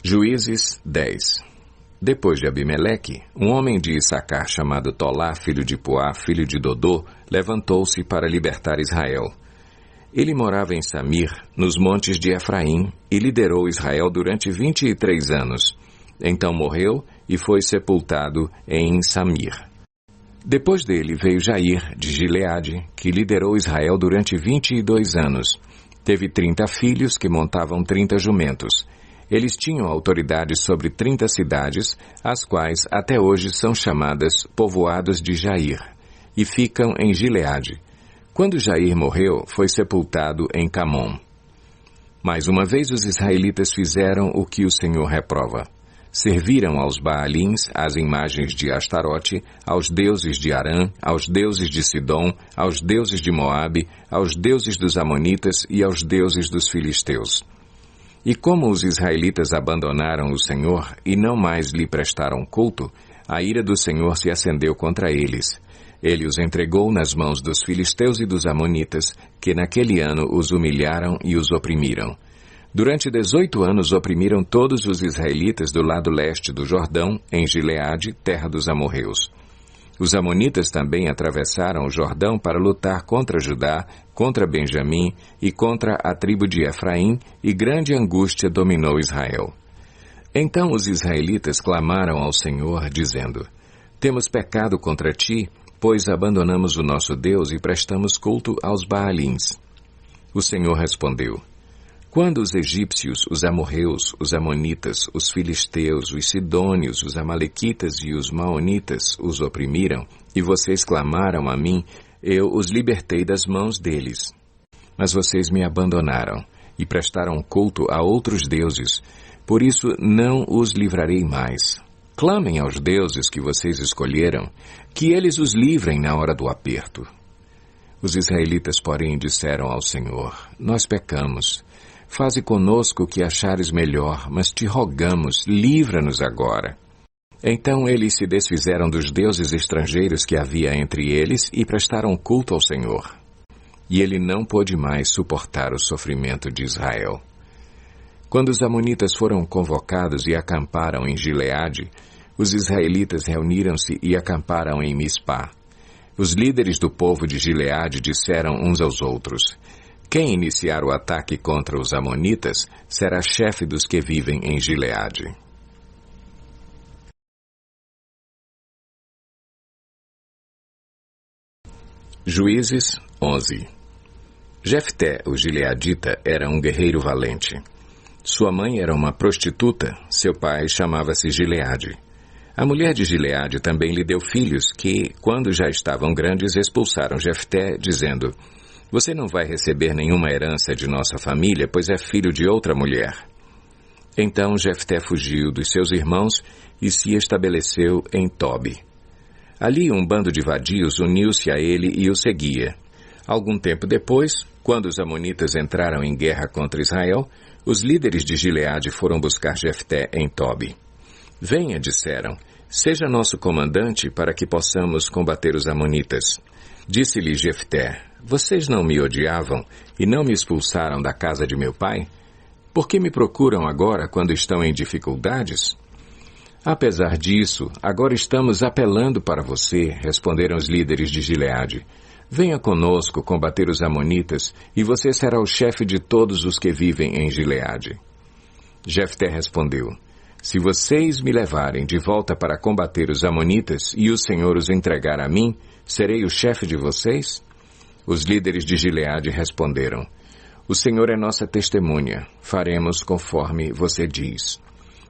Juízes 10. Depois de Abimeleque, um homem de Issacar chamado Tolá, filho de Puá, filho de Dodô, levantou-se para libertar Israel. Ele morava em Samir, nos montes de Efraim, e liderou Israel durante 23 anos. Então morreu e foi sepultado em Samir. Depois dele veio Jair, de Gileade, que liderou Israel durante 22 anos. Teve 30 filhos que montavam 30 jumentos. Eles tinham autoridade sobre 30 cidades, as quais até hoje são chamadas povoados de Jair, e ficam em Gileade. Quando Jair morreu, foi sepultado em Camom. Mais uma vez os israelitas fizeram o que o Senhor reprova. Serviram aos Baalins, às imagens de Astarote, aos deuses de Arã, aos deuses de Sidom, aos deuses de Moabe, aos deuses dos Amonitas e aos deuses dos Filisteus. E como os israelitas abandonaram o Senhor e não mais lhe prestaram culto, a ira do Senhor se acendeu contra eles. Ele os entregou nas mãos dos filisteus e dos amonitas, que naquele ano os humilharam e os oprimiram. Durante 18 anos oprimiram todos os israelitas do lado leste do Jordão, em Gileade, terra dos amorreus. Os amonitas também atravessaram o Jordão para lutar contra Judá, contra Benjamim e contra a tribo de Efraim, e grande angústia dominou Israel. Então os israelitas clamaram ao Senhor, dizendo: Temos pecado contra ti, pois abandonamos o nosso Deus e prestamos culto aos Baalins. O Senhor respondeu: Quando os egípcios, os amorreus, os amonitas, os filisteus, os sidônios, os amalequitas e os maonitas os oprimiram, e vocês clamaram a mim, eu os libertei das mãos deles. Mas vocês me abandonaram e prestaram culto a outros deuses, por isso não os livrarei mais. Clamem aos deuses que vocês escolheram, que eles os livrem na hora do aperto. Os israelitas, porém, disseram ao Senhor: Nós pecamos. Faze conosco o que achares melhor, mas te rogamos, livra-nos agora. Então eles se desfizeram dos deuses estrangeiros que havia entre eles e prestaram culto ao Senhor. E ele não pôde mais suportar o sofrimento de Israel. Quando os amonitas foram convocados e acamparam em Gileade, os israelitas reuniram-se e acamparam em Mispá. Os líderes do povo de Gileade disseram uns aos outros: Quem iniciar o ataque contra os amonitas será chefe dos que vivem em Gileade. Juízes 11. Jefté, o gileadita, era um guerreiro valente. Sua mãe era uma prostituta, seu pai chamava-se Gileade. A mulher de Gileade também lhe deu filhos que, quando já estavam grandes, expulsaram Jefté, dizendo: Você não vai receber nenhuma herança de nossa família, pois é filho de outra mulher. Então Jefté fugiu dos seus irmãos e se estabeleceu em Tobi. Ali um bando de vadios uniu-se a ele e o seguia. Algum tempo depois, quando os amonitas entraram em guerra contra Israel, os líderes de Gileade foram buscar Jefté em Tobi. Venha, disseram, seja nosso comandante para que possamos combater os amonitas. Disse-lhe Jefté: Vocês não me odiavam e não me expulsaram da casa de meu pai? Por que me procuram agora quando estão em dificuldades? Apesar disso, agora estamos apelando para você, responderam os líderes de Gileade. Venha conosco combater os amonitas e você será o chefe de todos os que vivem em Gileade. Jefté respondeu: Se vocês me levarem de volta para combater os amonitas e o Senhor os entregar a mim, serei o chefe de vocês? Os líderes de Gileade responderam: O Senhor é nossa testemunha, faremos conforme você diz.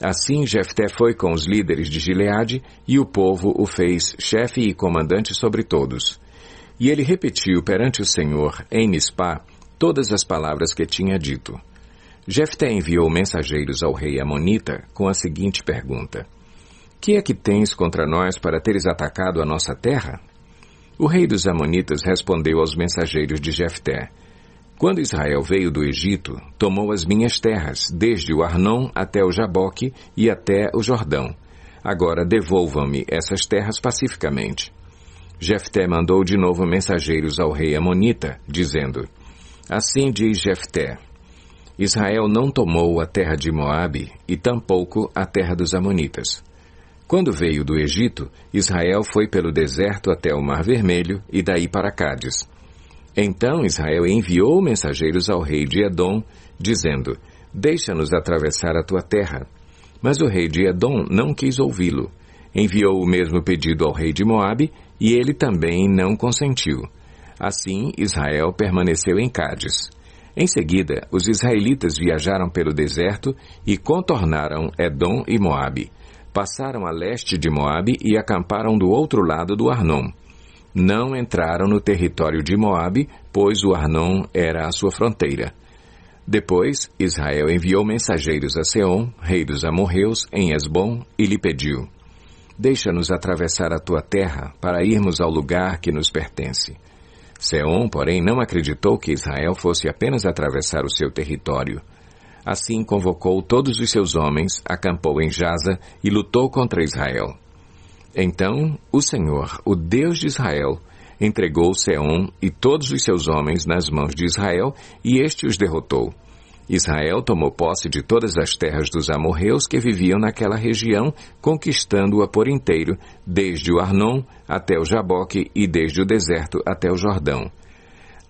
Assim Jefté foi com os líderes de Gileade e o povo o fez chefe e comandante sobre todos. E ele repetiu perante o Senhor, em Mispá, todas as palavras que tinha dito. Jefté enviou mensageiros ao rei Amonita com a seguinte pergunta: Que é que tens contra nós para teres atacado a nossa terra? O rei dos Amonitas respondeu aos mensageiros de Jefté: Quando Israel veio do Egito, tomou as minhas terras, desde o Arnon até o Jaboque e até o Jordão. Agora devolvam-me essas terras pacificamente. Jefté mandou de novo mensageiros ao rei Amonita, dizendo: Assim diz Jefté: Israel não tomou a terra de Moabe e tampouco a terra dos amonitas. Quando veio do Egito, Israel foi pelo deserto até o Mar Vermelho e daí para Cádiz. Então Israel enviou mensageiros ao rei de Edom, dizendo: Deixa-nos atravessar a tua terra. Mas o rei de Edom não quis ouvi-lo. Enviou o mesmo pedido ao rei de Moabe, e ele também não consentiu. Assim, Israel permaneceu em Cádiz. Em seguida, os israelitas viajaram pelo deserto e contornaram Edom e Moabe. Passaram a leste de Moabe e acamparam do outro lado do Arnon. Não entraram no território de Moabe, pois o Arnon era a sua fronteira. Depois, Israel enviou mensageiros a Seom, rei dos amorreus, em Esbom, e lhe pediu: Deixa-nos atravessar a tua terra para irmos ao lugar que nos pertence. Seom, porém, não acreditou que Israel fosse apenas atravessar o seu território. Assim convocou todos os seus homens, acampou em Jaza e lutou contra Israel. Então o Senhor, o Deus de Israel, entregou Seom e todos os seus homens nas mãos de Israel, e este os derrotou. Israel tomou posse de todas as terras dos amorreus que viviam naquela região, conquistando-a por inteiro, desde o Arnon até o Jaboque e desde o deserto até o Jordão.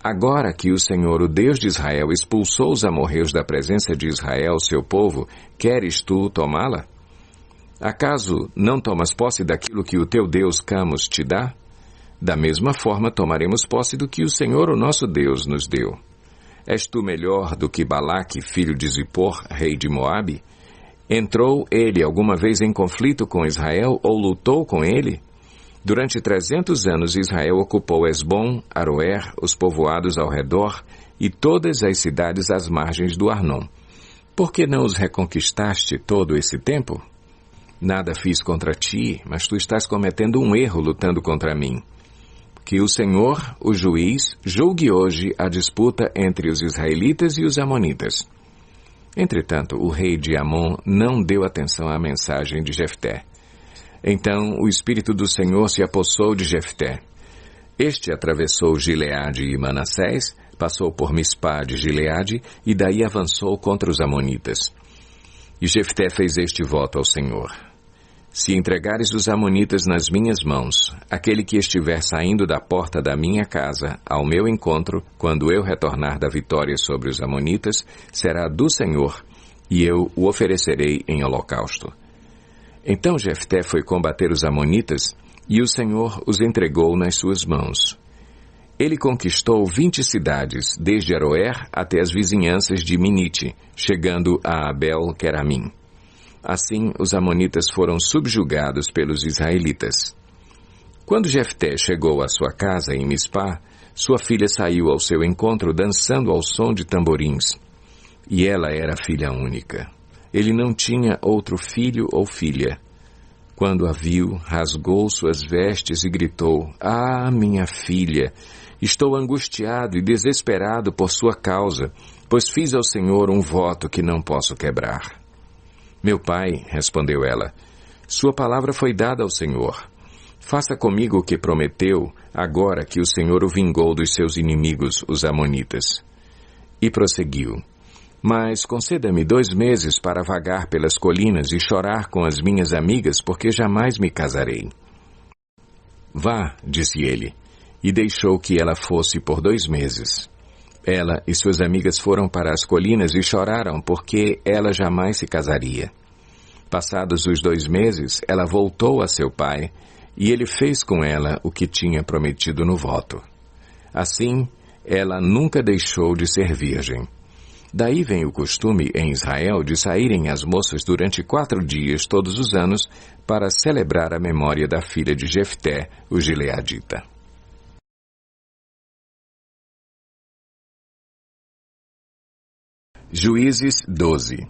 Agora que o Senhor, o Deus de Israel, expulsou os amorreus da presença de Israel, seu povo, queres tu tomá-la? Acaso não tomas posse daquilo que o teu Deus Camus te dá? Da mesma forma tomaremos posse do que o Senhor, o nosso Deus, nos deu. És tu melhor do que Balaque, filho de Zippor, rei de Moabe? Entrou ele alguma vez em conflito com Israel ou lutou com ele? Durante 300 anos Israel ocupou Esbom, Aroer, os povoados ao redor e todas as cidades às margens do Arnon. Por que não os reconquistaste todo esse tempo? Nada fiz contra ti, mas tu estás cometendo um erro lutando contra mim. Que o Senhor, o juiz, julgue hoje a disputa entre os israelitas e os amonitas. Entretanto, o rei de Amon não deu atenção à mensagem de Jefté. Então o Espírito do Senhor se apossou de Jefté. Este atravessou Gileade e Manassés, passou por Mispá de Gileade e daí avançou contra os amonitas. E Jefté fez este voto ao Senhor: Se entregares os amonitas nas minhas mãos, aquele que estiver saindo da porta da minha casa ao meu encontro, quando eu retornar da vitória sobre os amonitas, será do Senhor, e eu o oferecerei em holocausto. Então Jefté foi combater os amonitas, e o Senhor os entregou nas suas mãos. Ele conquistou 20 cidades, desde Aroer até as vizinhanças de Minite, chegando a Abel-Queramim. Assim, os amonitas foram subjugados pelos israelitas. Quando Jefté chegou à sua casa em Mispá, sua filha saiu ao seu encontro dançando ao som de tamborins. E ela era filha única. Ele não tinha outro filho ou filha. Quando a viu, rasgou suas vestes e gritou: Ah, minha filha! Estou angustiado e desesperado por sua causa, pois fiz ao Senhor um voto que não posso quebrar. Meu pai, respondeu ela, sua palavra foi dada ao Senhor. Faça comigo o que prometeu, agora que o Senhor o vingou dos seus inimigos, os amonitas. E prosseguiu: Mas conceda-me 2 meses para vagar pelas colinas e chorar com as minhas amigas, porque jamais me casarei. Vá, disse ele, e deixou que ela fosse por 2 meses. Ela e suas amigas foram para as colinas e choraram, porque ela jamais se casaria. Passados os 2 meses, ela voltou a seu pai, e ele fez com ela o que tinha prometido no voto. Assim, ela nunca deixou de ser virgem. Daí vem o costume em Israel de saírem as moças durante 4 dias todos os anos para celebrar a memória da filha de Jefté, o gileadita. Juízes 12.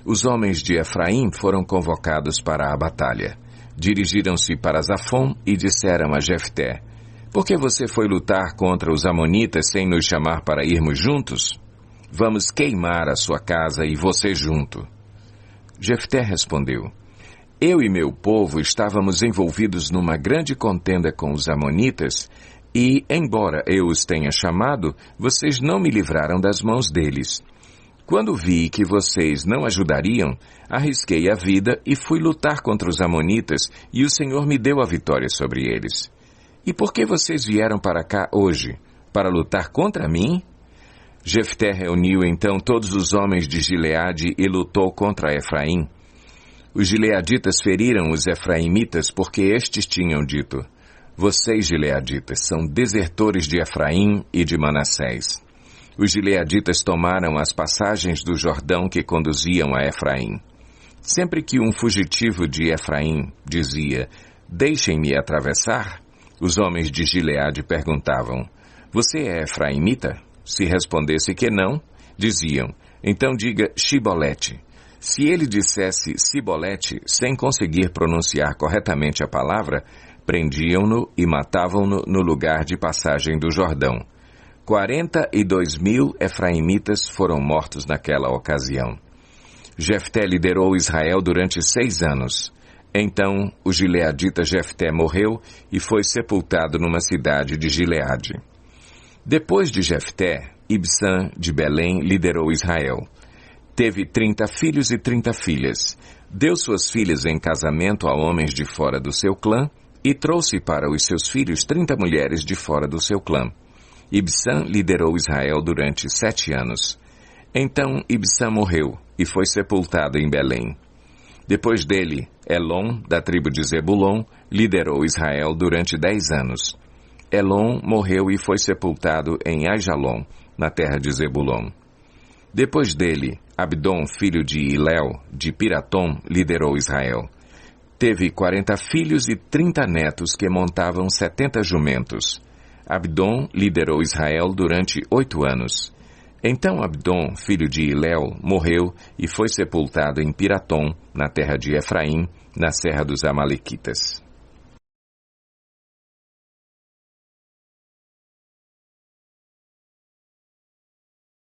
Os homens de Efraim foram convocados para a batalha. Dirigiram-se para Zafom e disseram a Jefté: Por que você foi lutar contra os amonitas sem nos chamar para irmos juntos? Vamos queimar a sua casa e você junto. Jefté respondeu: Eu e meu povo estávamos envolvidos numa grande contenda com os amonitas e, embora eu os tenha chamado, vocês não me livraram das mãos deles. Quando vi que vocês não ajudariam, arrisquei a vida e fui lutar contra os amonitas, e o Senhor me deu a vitória sobre eles. E por que vocês vieram para cá hoje? Para lutar contra mim? Jefté reuniu então todos os homens de Gileade e lutou contra Efraim. Os gileaditas feriram os efraimitas porque estes tinham dito: vocês, gileaditas, são desertores de Efraim e de Manassés. Os gileaditas tomaram as passagens do Jordão que conduziam a Efraim. Sempre que um fugitivo de Efraim dizia: deixem-me atravessar, os homens de Gileade perguntavam: você é efraimita? Se respondesse que não, diziam: então diga Shibolete. Se ele dissesse Sibolete sem conseguir pronunciar corretamente a palavra, prendiam-no e matavam-no no lugar de passagem do Jordão. 42.000 efraimitas foram mortos naquela ocasião. Jefté liderou Israel durante 6 anos. Então, o gileadita Jefté morreu e foi sepultado numa cidade de Gileade. Depois de Jefté, Ibsã de Belém liderou Israel. Teve 30 filhos e 30 filhas. Deu suas filhas em casamento a homens de fora do seu clã e trouxe para os seus filhos 30 mulheres de fora do seu clã. Ibsã liderou Israel durante 7 anos. Então Ibsã morreu e foi sepultado em Belém. Depois dele, Elon, da tribo de Zebulon, liderou Israel durante 10 anos. Elon morreu e foi sepultado em Aijalon, na terra de Zebulon. Depois dele, Abdom, filho de Iléu, de Piratom, liderou Israel. Teve 40 filhos e 30 netos que montavam 70 jumentos. Abdom liderou Israel durante 8 anos. Então Abdom, filho de Iléu, morreu e foi sepultado em Piratom, na terra de Efraim, na serra dos Amalequitas.